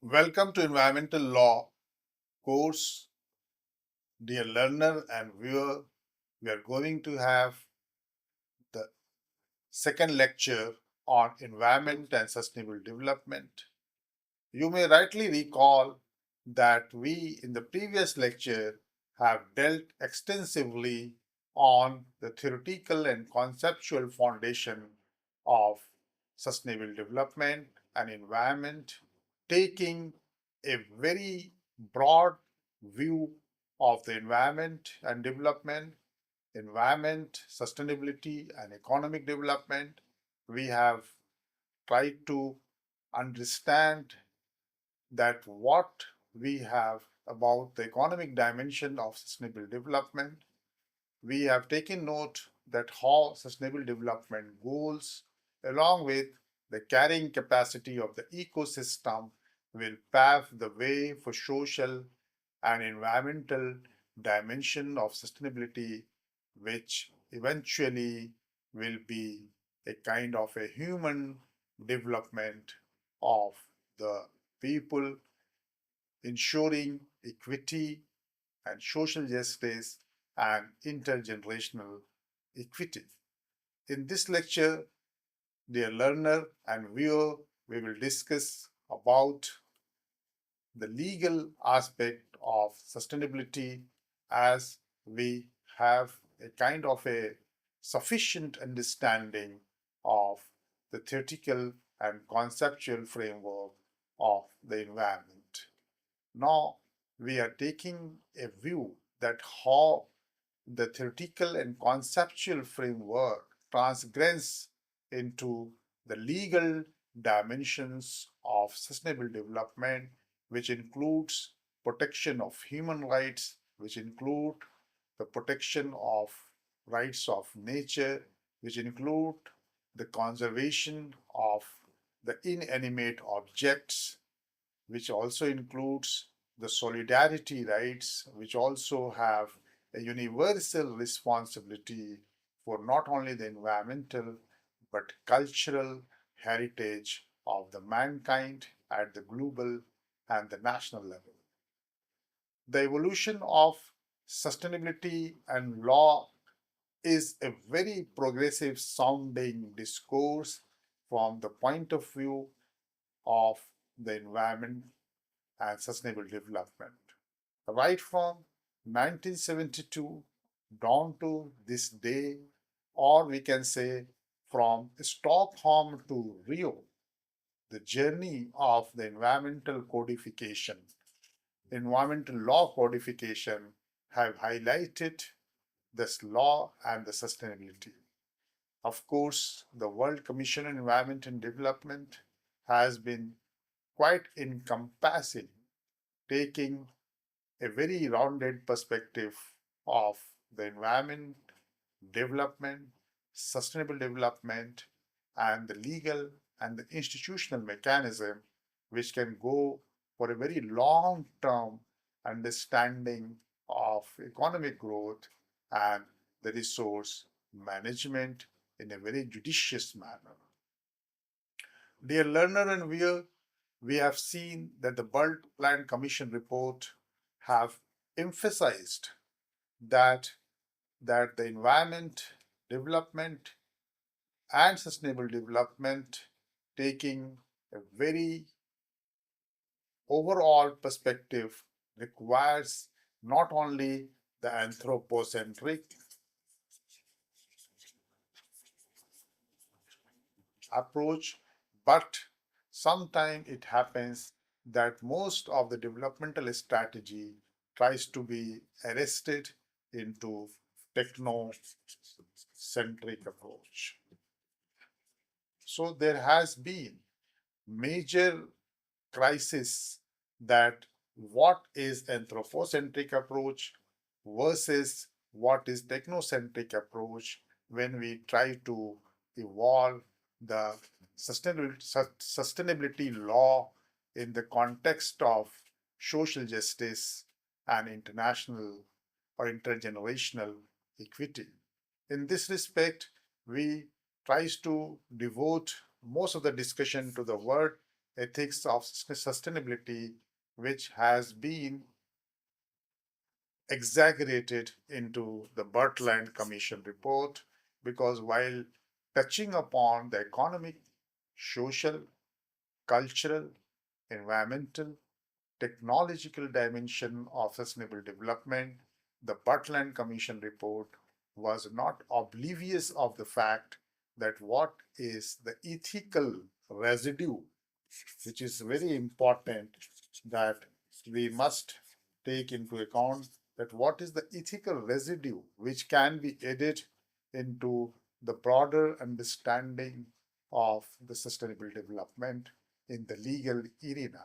Welcome to Environmental Law course. Dear learner and viewer, we are going to have the second lecture on environment and sustainable development. You may rightly recall that we in the previous lecture have dealt extensively on the theoretical and conceptual foundation of sustainable development and environment, taking a very broad view of the environment and development, environment, sustainability, and economic development. We have tried to understand that what we have about the economic dimension of sustainable development. We have taken note that how sustainable development goals, along with the carrying capacity of the ecosystem, will pave the way for social and environmental dimension of sustainability, which eventually will be a kind of a human development of the people, ensuring equity and social justice and intergenerational equity. In this lecture, dear learner and viewer, we will discuss about the legal aspect of sustainability as we have a kind of a sufficient understanding of the theoretical and conceptual framework of the environment. Now we are taking a view that how the theoretical and conceptual framework transgress into the legal dimensions of sustainable development, which includes protection of human rights, which include the protection of rights of nature, which include the conservation of the inanimate objects, which also includes the solidarity rights, which also have a universal responsibility for not only the environmental but cultural heritage of the mankind at the global and the national level. The evolution of sustainability and law is a very progressive sounding discourse from the point of view of the environment and sustainable development. Right from 1972 down to this day, or we can say from Stockholm to Rio, the journey of the environmental law codification have highlighted this law and the sustainability. Of course, the World Commission on Environment and Development has been quite encompassing, taking a very rounded perspective of the environment, development, sustainable development, and the legal and the institutional mechanism which can go for a very long term understanding of economic growth and the resource management in a very judicious manner. Dear learner and viewer, we have seen that the World Plan Commission report have emphasized that the environment development and sustainable development, taking a very overall perspective, requires not only the anthropocentric approach, but sometimes it happens that most of the developmental strategy tries to be arrested into techno-centric approach. So there has been major crisis that what is anthropocentric approach versus what is technocentric approach when we try to evolve the sustainability law in the context of social justice and international or intergenerational equity. In this respect, we tries to devote most of the discussion to the word ethics of sustainability, which has been exaggerated into the Bertland Commission report, because while touching upon the economic, social, cultural, environmental, technological dimension of sustainable development, the Bertland Commission report was not oblivious of the fact that what is the ethical residue, which is very important, that we must take into account, that what is the ethical residue which can be added into the broader understanding of the sustainable development in the legal arena.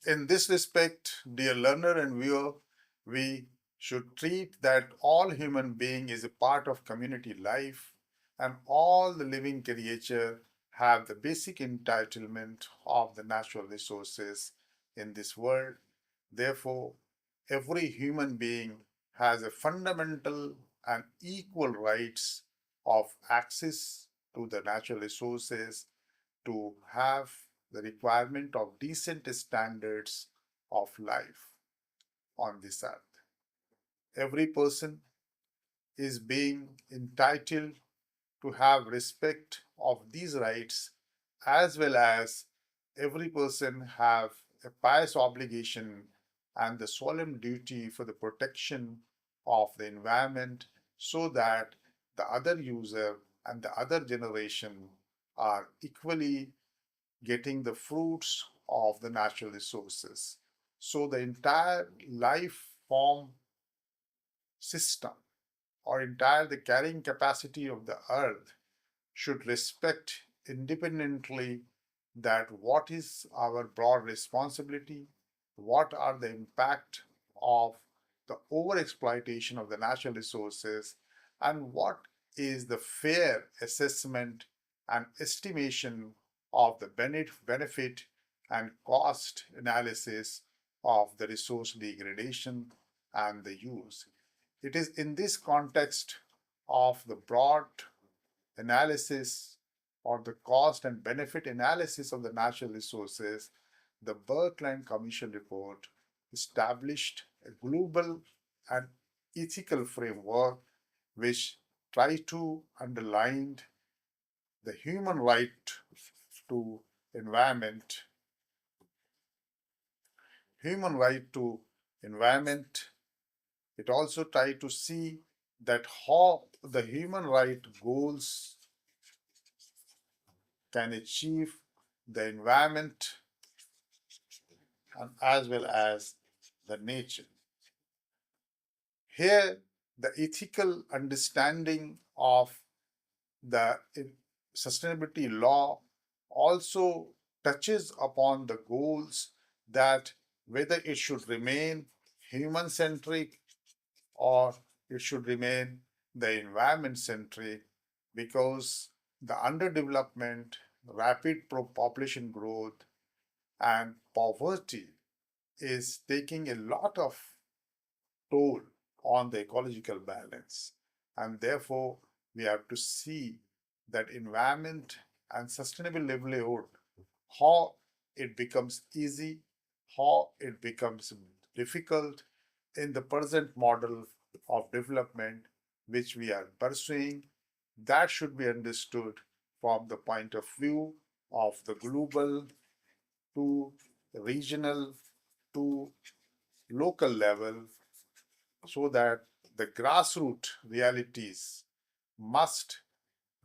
In this respect, dear learner and viewer, we should treat that all human being is a part of community life, and all the living creature have the basic entitlement of the natural resources in this world. Therefore, every human being has a fundamental and equal rights of access to the natural resources, to have the requirement of decent standards of life on this earth. Every person is being entitled to have respect of these rights, as well as every person have a pious obligation and the solemn duty for the protection of the environment, so that the other user and the other generation are equally getting the fruits of the natural resources. So the entire life form system, or entire the carrying capacity of the earth, should respect independently that what is our broad responsibility, what are the impact of the overexploitation of the natural resources, and what is the fair assessment and estimation of the benefit and cost analysis of the resource degradation and the use. It is in this context of the broad analysis, or the cost and benefit analysis of the natural resources, the Berkland Commission report established a global and ethical framework which try to underline the human right to environment, human right to environment. It also try to see that how the human right goals can achieve the environment and as well as the nature. Here, the ethical understanding of the sustainability law also touches upon the goals, that whether it should remain human centric or it should remain the environment centric, because the underdevelopment, rapid population growth, and poverty is taking a lot of toll on the ecological balance. And therefore, we have to see that environment and sustainable livelihood, how it becomes easy, how it becomes difficult in the present model of development which we are pursuing. That should be understood from the point of view of the global to regional to local level, so that the grassroots realities must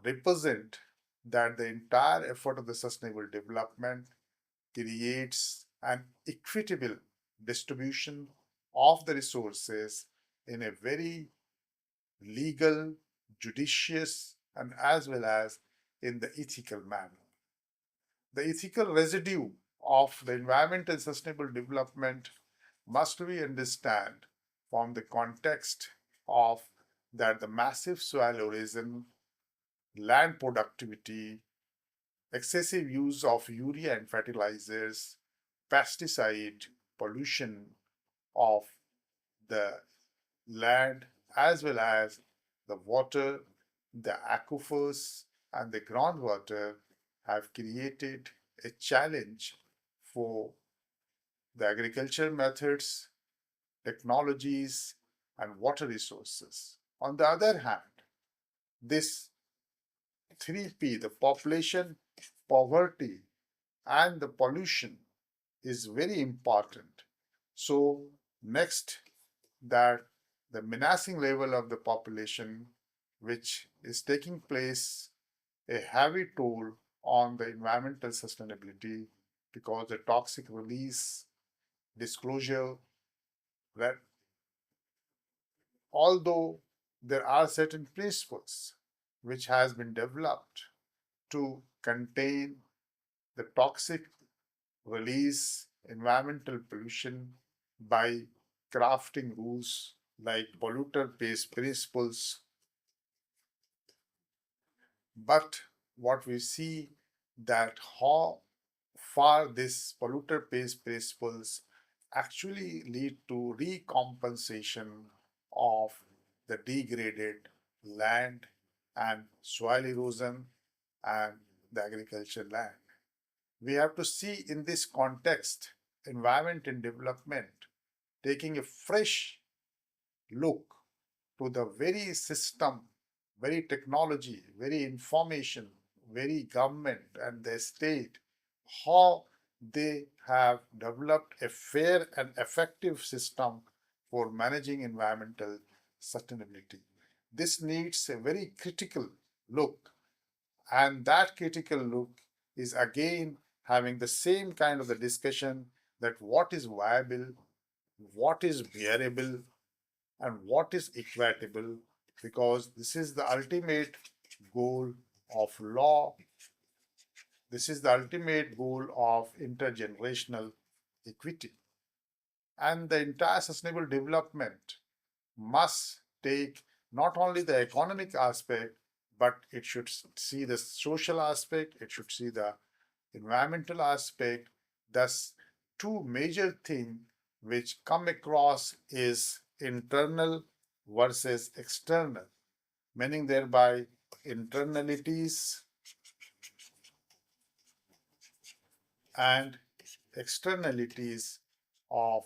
represent that the entire effort of the sustainable development creates an equitable distribution of the resources in a very legal, judicious, and as well as in the ethical manner. The ethical residue of the environment and sustainable development must we understand from the context of that the massive soil erosion, land productivity, excessive use of urea and fertilizers, pesticide pollution of the land, as well as the water, the aquifers, and the groundwater have created a challenge for the agriculture methods, technologies, and water resources. On the other hand, this 3P, the population, poverty, and the pollution, is very important. So, next, that the menacing level of the population, which is taking place a heavy toll on the environmental sustainability because the toxic release disclosure, that although there are certain principles which has been developed to contain the toxic release environmental pollution by crafting rules like polluter pays principles, but what we see that how far this polluter pays principles actually lead to recompensation of the degraded land and soil erosion and the agricultural land. We have to see in this context environment and development taking a fresh look to the very system, very technology, very information, very government and the state, how they have developed a fair and effective system for managing environmental sustainability. This needs a very critical look, and that critical look is again having the same kind of the discussion that what is viable, what is bearable, and what is equitable, because this is the ultimate goal of law. This is the ultimate goal of intergenerational equity. And the entire sustainable development must take not only the economic aspect, but it should see the social aspect, it should see the environmental aspect. Thus, two major things which come across is internal versus external, meaning thereby internalities and externalities of,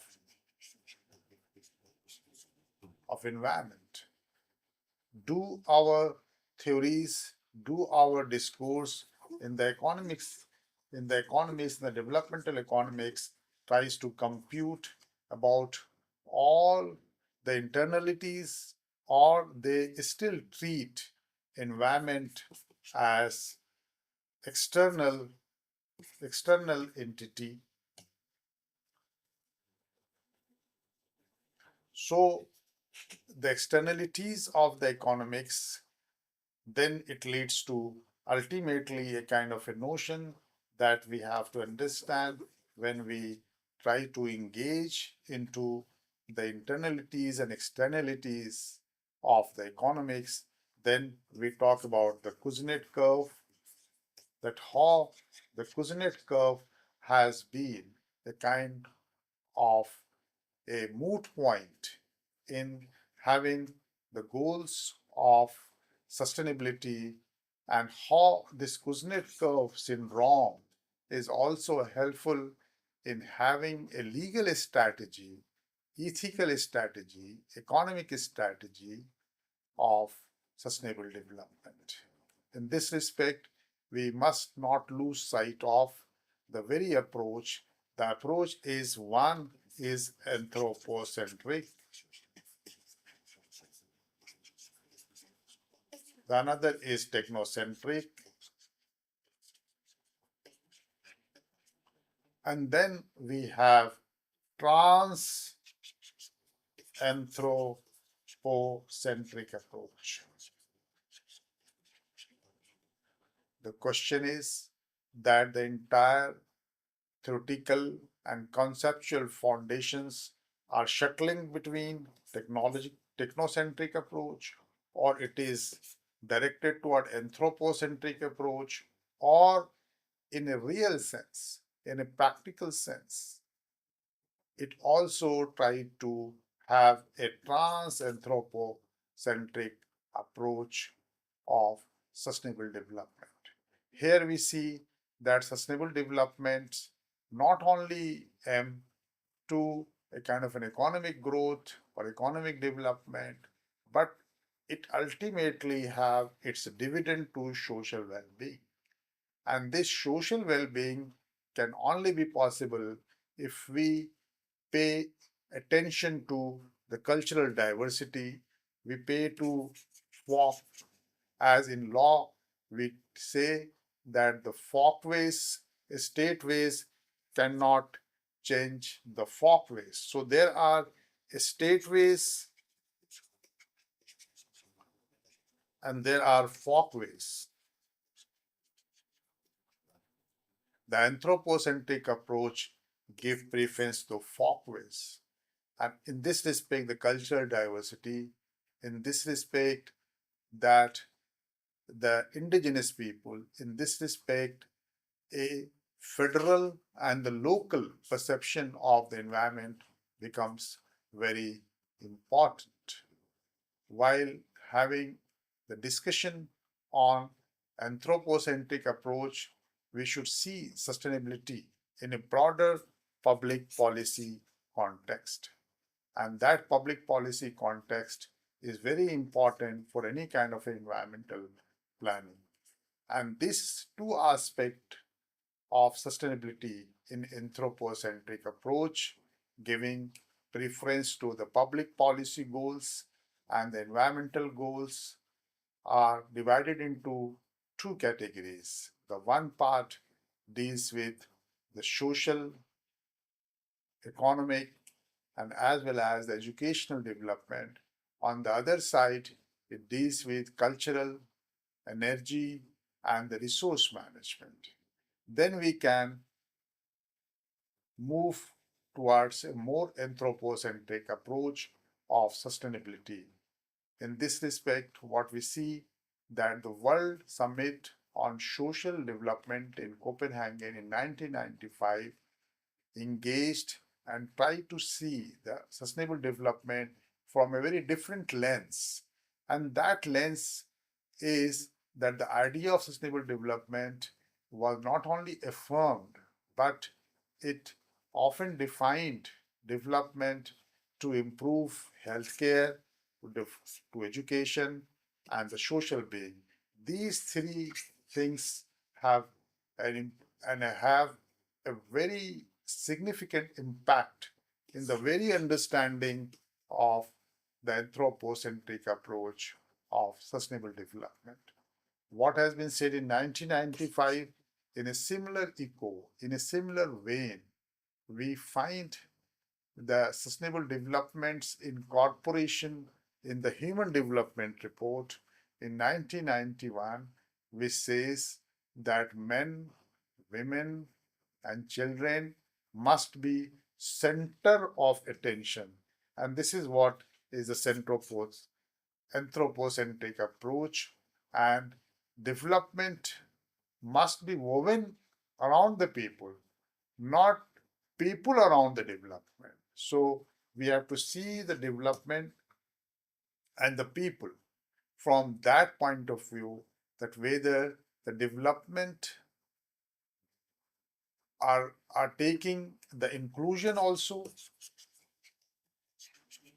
of environment. Do our theories, do our discourse in the economics, in the developmental economics, tries to compute about all the internalities, or they still treat environment as external external entity. So the externalities of the economics, then it leads to ultimately a kind of a notion that we have to understand when we try to engage into the internalities and externalities of the economics. Then we talk about the Kuznets curve, that how the Kuznets curve has been a kind of a moot point in having the goals of sustainability, and how this Kuznets curve syndrome is also helpful in having a legal strategy, ethical strategy, economic strategy of sustainable development. In this respect, we must not lose sight of the very approach. The approach is one is anthropocentric, the another is technocentric, and then we have trans anthropocentric approach. The question is that the entire theoretical and conceptual foundations are shuttling between technocentric approach, or it is directed toward anthropocentric approach, or in a real sense, in a practical sense, it also tried to have a trans anthropocentric approach of sustainable development. Here we see that sustainable development not only aim to a kind of an economic growth or economic development, but it ultimately have its dividend to social well-being. And this social well-being can only be possible if we pay attention to the cultural diversity, we pay to folk, as in law, we say that the folkways, estateways cannot change the folkways. So there are estateways and there are folkways. The anthropocentric approach gives preference to folkways. And in this respect, the cultural diversity, in this respect, that the indigenous people, in this respect, a federal and the local perception of the environment becomes very important. While having the discussion on anthropocentric approach, we should see sustainability in a broader public policy context. And that public policy context is very important for any kind of environmental planning. And these two aspects of sustainability in anthropocentric approach, giving preference to the public policy goals and the environmental goals, are divided into two categories. The one part deals with the social, economic, and as well as the educational development. On the other side, it deals with cultural, energy, and the resource management. Then we can move towards a more anthropocentric approach of sustainability. In this respect, what we see that the World Summit on Social Development in Copenhagen in 1995 engaged and tried to see the sustainable development from a very different lens. And that lens is that the idea of sustainable development was not only affirmed, but it often defined development to improve healthcare, to education, and the social being. These three things have have a very significant impact in the very understanding of the anthropocentric approach of sustainable development. What has been said in 1995, in a similar echo, in a similar vein, we find the sustainable developments incorporation in the Human Development Report in 1991, which says that men, women, and children must be center of attention. And this is what is the anthropocentric approach. And development must be woven around the people, not people around the development. So we have to see the development and the people from that point of view, that whether the development are taking the inclusion also,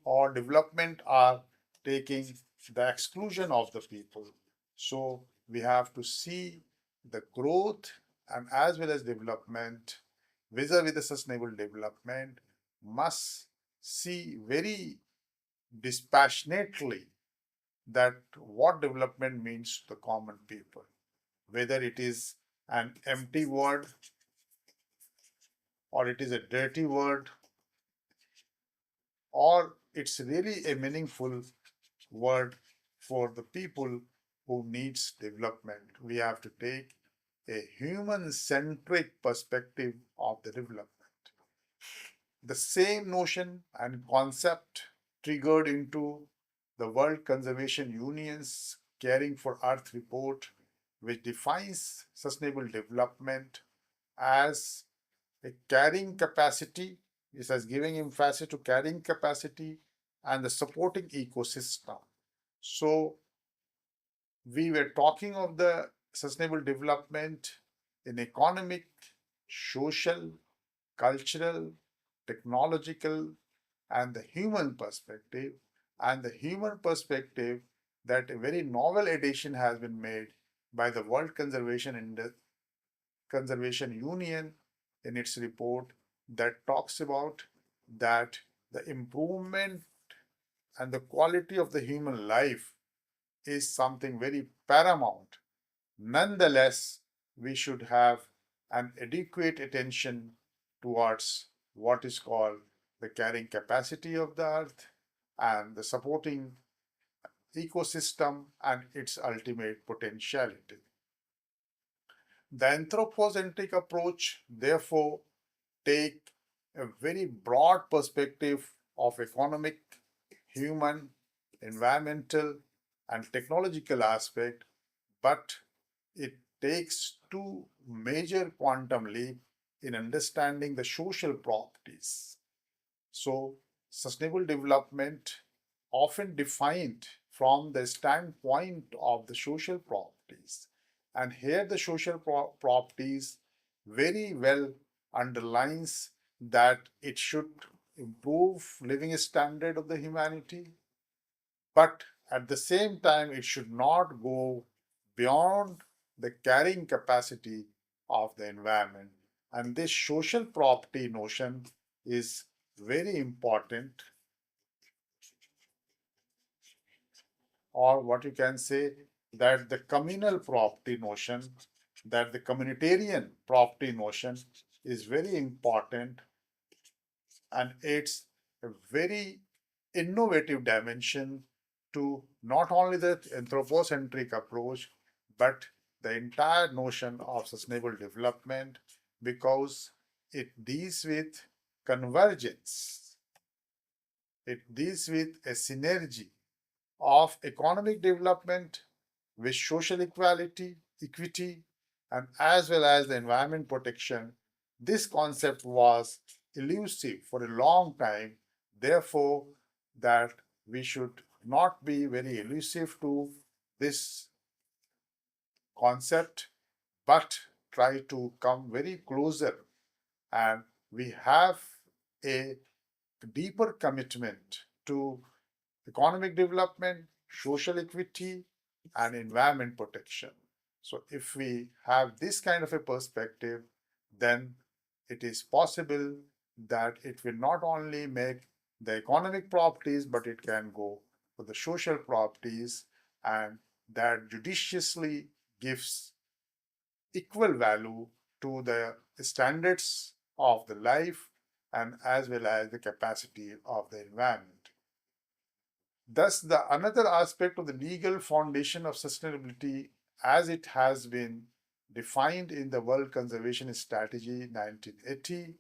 or development are taking the exclusion of the people. So we have to see the growth and as well as development vis-a-vis the sustainable development must see very dispassionately that what development means to the common people, whether it is an empty word or it is a dirty word or it's really a meaningful word for the people who needs development. We have to take a human-centric perspective of the development. The same notion and concept triggered into the World Conservation Union's Caring for Earth report, which defines sustainable development as a carrying capacity. It has giving emphasis to carrying capacity and the supporting ecosystem. So we were talking of the sustainable development in economic, social, cultural, technological, and the human perspective. And the human perspective, that a very novel addition has been made by the World Conservation Union in its report that talks about that the improvement and the quality of the human life is something very paramount. Nonetheless, we should have an adequate attention towards what is called the carrying capacity of the earth and the supporting ecosystem and its ultimate potentiality. The anthropocentric approach, therefore, take a very broad perspective of economic, human, environmental, and technological aspect, but it takes two major quantum leap in understanding the social properties. So, sustainable development often defined from the standpoint of the social properties. And here the social properties very well underlines that it should improve living standard of the humanity, but at the same time it should not go beyond the carrying capacity of the environment. And this social property notion is very important, or what you can say, that the communal property notion, that the communitarian property notion is very important, and it's a very innovative dimension to not only the anthropocentric approach but the entire notion of sustainable development, because it deals with convergence, it deals with a synergy of economic development with social equity, and as well as the environment protection. This concept was elusive for a long time, therefore, that we should not be very elusive to this concept, but try to come very closer, and we have a deeper commitment to economic development, social equity, and environment protection. So, if we have this kind of a perspective, then it is possible that it will not only make the economic properties, but it can go for the social properties, and that judiciously gives equal value to the standards of the life and as well as the capacity of the environment. Thus, the another aspect of the legal foundation of sustainability, as it has been defined in the World Conservation Strategy 1980,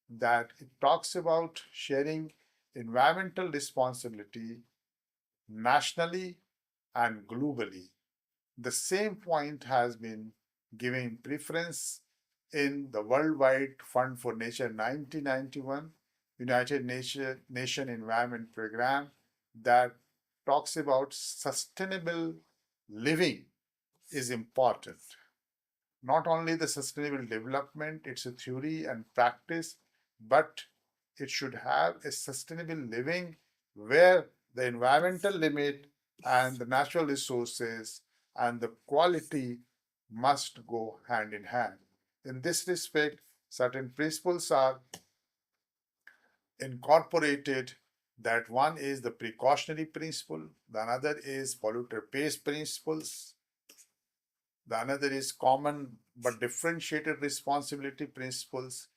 that it talks about sharing environmental responsibility nationally and globally. The same point has been given preference in the Worldwide Fund for Nature 1991, United Nation Environment Program, that talks about sustainable living is important. Not only the sustainable development, it's a theory and practice, but it should have a sustainable living where the environmental limit and the natural resources and the quality must go hand in hand. In this respect, certain principles are incorporated, that one is the precautionary principle, the another is polluter pays principles, the another is common but differentiated responsibility principles,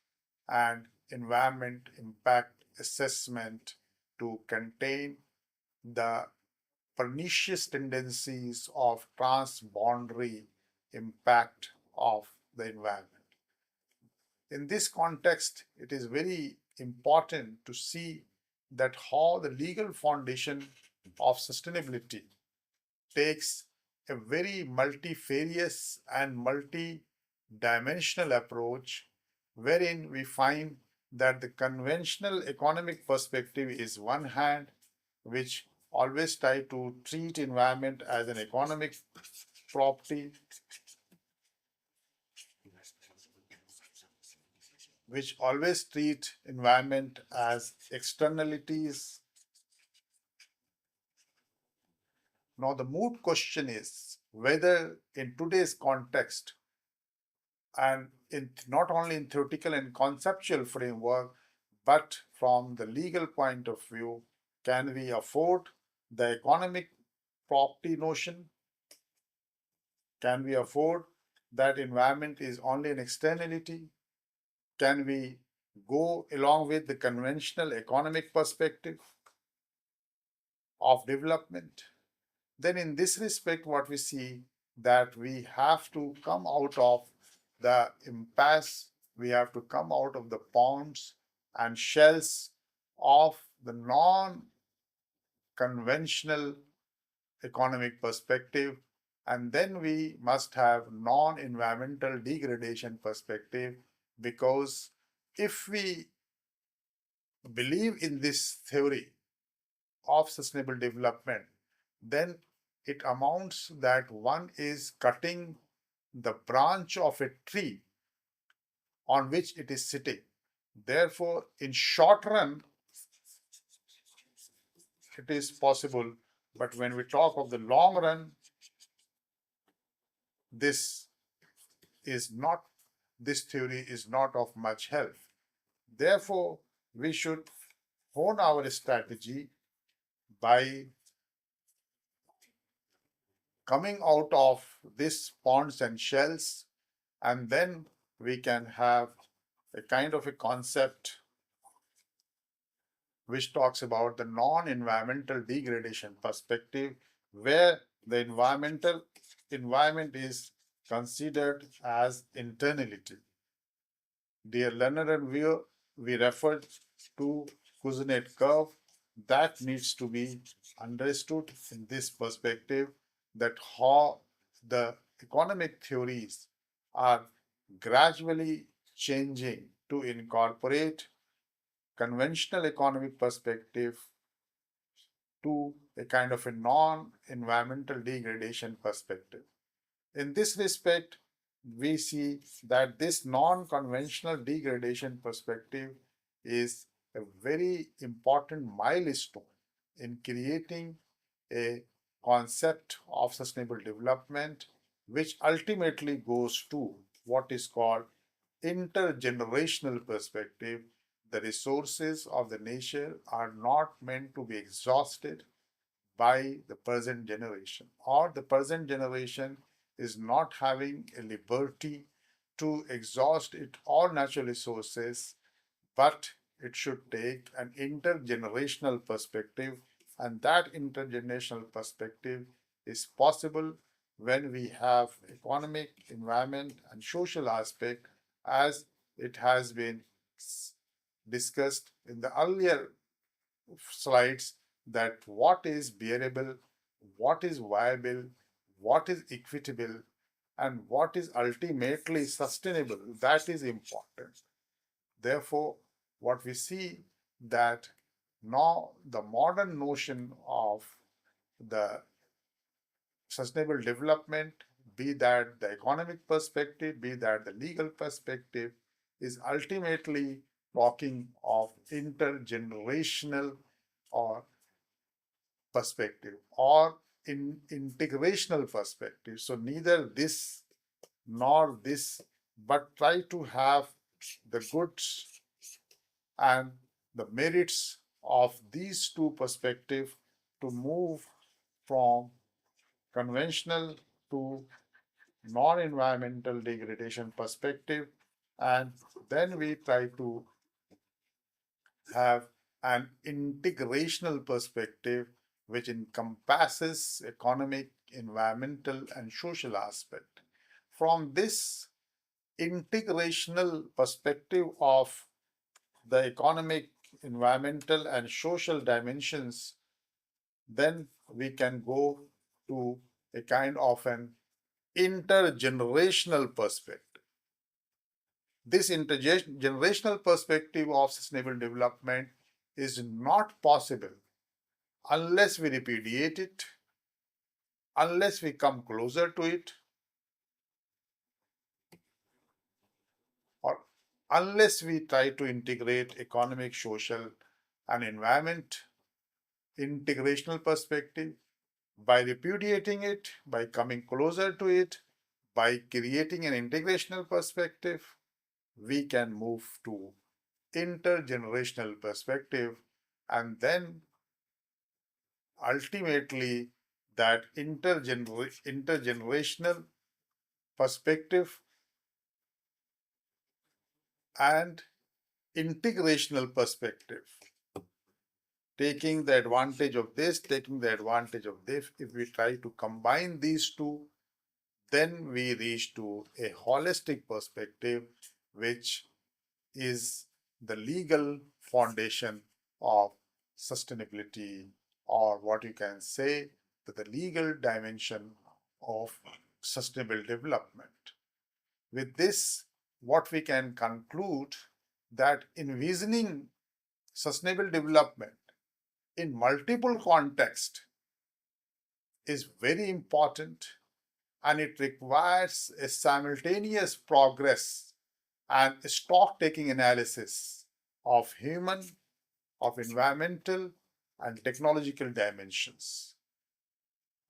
and environment impact assessment to contain the pernicious tendencies of transboundary impact of the environment. In this context, it is very important to see that how the legal foundation of sustainability takes a very multifarious and multi-dimensional approach, wherein we find that the conventional economic perspective is one hand, which always try to treat environment as an economic property, which always treat environment as externalities. Now, the moot question is whether in today's context and in not only in theoretical and conceptual framework, but from the legal point of view, can we afford the economic property notion? Can we afford that environment is only an externality? Can we go along with the conventional economic perspective of development? Then in this respect, what we see that we have to come out of the impasse, we have to come out of the ponds and shells of the non-conventional economic perspective, and then we must have non-environmental degradation perspective, because if we believe in this theory of sustainable development, then it amounts that one is cutting the branch of a tree on which it is sitting. Therefore, in short run, it is possible, but when we talk of the long run, this is not, this theory is not of much help. Therefore, we should hone our strategy by coming out of these ponds and shells, and then we can have a kind of a concept which talks about the non-environmental degradation perspective, where the environment is considered as internality. Dear learner and viewer, we referred to Kuznets curve that needs to be understood in this perspective, that how the economic theories are gradually changing to incorporate conventional economic perspective to a kind of a non-environmental degradation perspective. In this respect, we see that this non-conventional degradation perspective is a very important milestone in creating a concept of sustainable development, which ultimately goes to what is called intergenerational perspective. The resources of the nation are not meant to be exhausted by the present generation, or the present generation is not having a liberty to exhaust it all natural resources, but it should take an intergenerational perspective, and that intergenerational perspective is possible when we have economic, environment, and social aspect, as it has been discussed in the earlier slides, that what is bearable, what is viable, what is equitable, and what is ultimately sustainable. That is important. Therefore, what we see that now the modern notion of the sustainable development, be that the economic perspective, be that the legal perspective, is ultimately talking of intergenerational or perspective, or in integrational perspective. So neither this nor this, but try to have the goods and the merits of these two perspectives to move from conventional to non-environmental degradation perspective, and then we try to have an integrational perspective which encompasses economic, environmental, and social aspect. From this integrational perspective of the economic, environmental, and social dimensions, then we can go to a kind of an intergenerational perspective. This intergenerational perspective of sustainable development is not possible unless we repudiate it, unless we come closer to it, or unless we try to integrate economic, social, and environment integrational perspective, by repudiating it, by coming closer to it, by creating an integrational perspective, we can move to intergenerational perspective, and then ultimately that intergenerational perspective and integrational perspective, taking the advantage of this, taking the advantage of this, if we try to combine these two, then we reach to a holistic perspective, which is the legal foundation of sustainability, or what you can say, that the legal dimension of sustainable development. With this, what we can conclude, that envisioning sustainable development in multiple contexts is very important, and it requires a simultaneous progress and stock taking analysis of human, of environmental, and technological dimensions.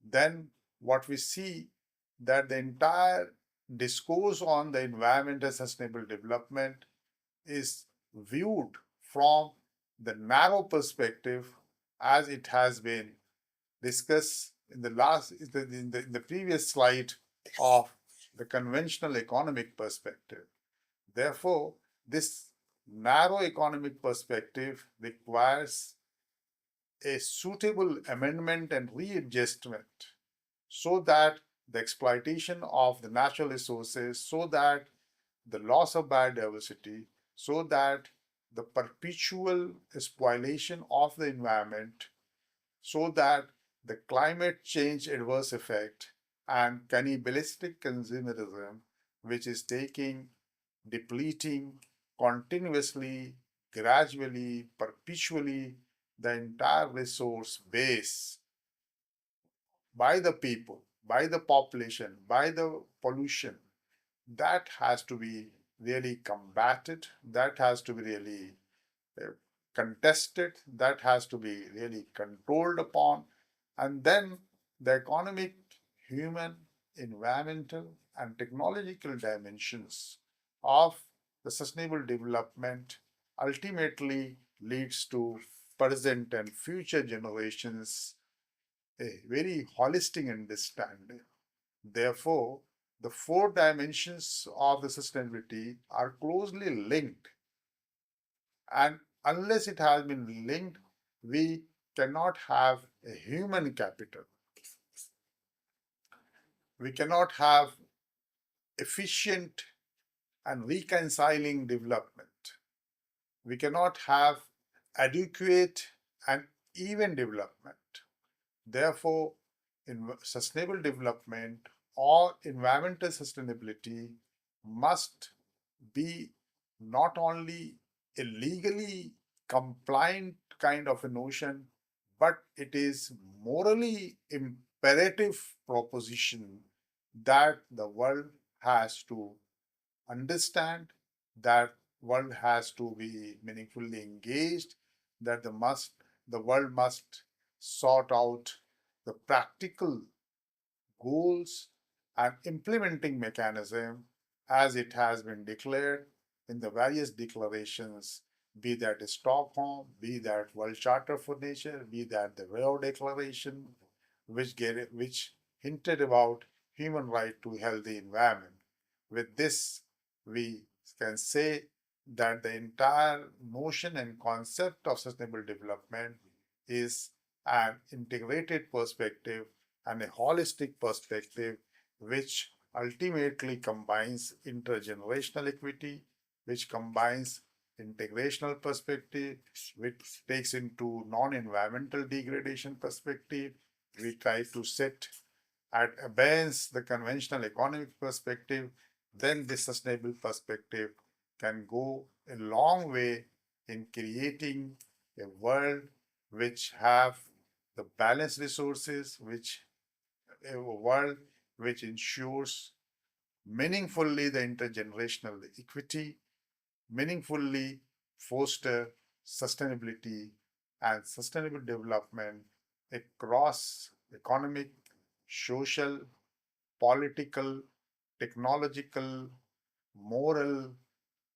Then what we see, that the entire discourse on the environment and sustainable development is viewed from the narrow perspective, as it has been discussed in the previous slide of the conventional economic perspective. Therefore, this narrow economic perspective requires a suitable amendment and readjustment, so that the exploitation of the natural resources, so that the loss of biodiversity, so that the perpetual spoliation of the environment, so that the climate change adverse effect and cannibalistic consumerism, which is depleting continuously, gradually, perpetually the entire resource base by the people, by the population, by the pollution, that has to be really combated, that has to be really contested, that has to be really controlled upon, and then the economic, human, environmental, and technological dimensions of the sustainable development ultimately leads to present and future generations a very holistic understanding. Therefore, the four dimensions of the sustainability are closely linked, and unless it has been linked, we cannot have a human capital. We cannot have efficient and reconciling development. We cannot have adequate and even development. Therefore, in sustainable development or environmental sustainability must be not only a legally compliant kind of a notion, but it is morally imperative proposition that the world has to understand, that world has to be meaningfully engaged, that the world must sort out the practical goals and implementing mechanism as it has been declared in the various declarations, be that Stockholm, be that World Charter for Nature, be that the Rio Declaration, which hinted about human right to healthy environment. With this, we can say that the entire notion and concept of sustainable development is an integrated perspective and a holistic perspective, which ultimately combines intergenerational equity, which combines integrational perspective, which takes into non-environmental degradation perspective. We try to set at abeyance the conventional economic perspective. Then this sustainable perspective can go a long way in creating a world which have the balanced resources, which a world which ensures meaningfully the intergenerational equity, meaningfully foster sustainability and sustainable development across economic, social, political, technological, moral,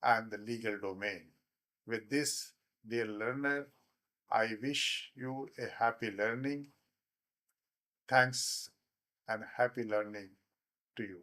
and the legal domain. With this, dear learner, I wish you a happy learning. Thanks and happy learning to you.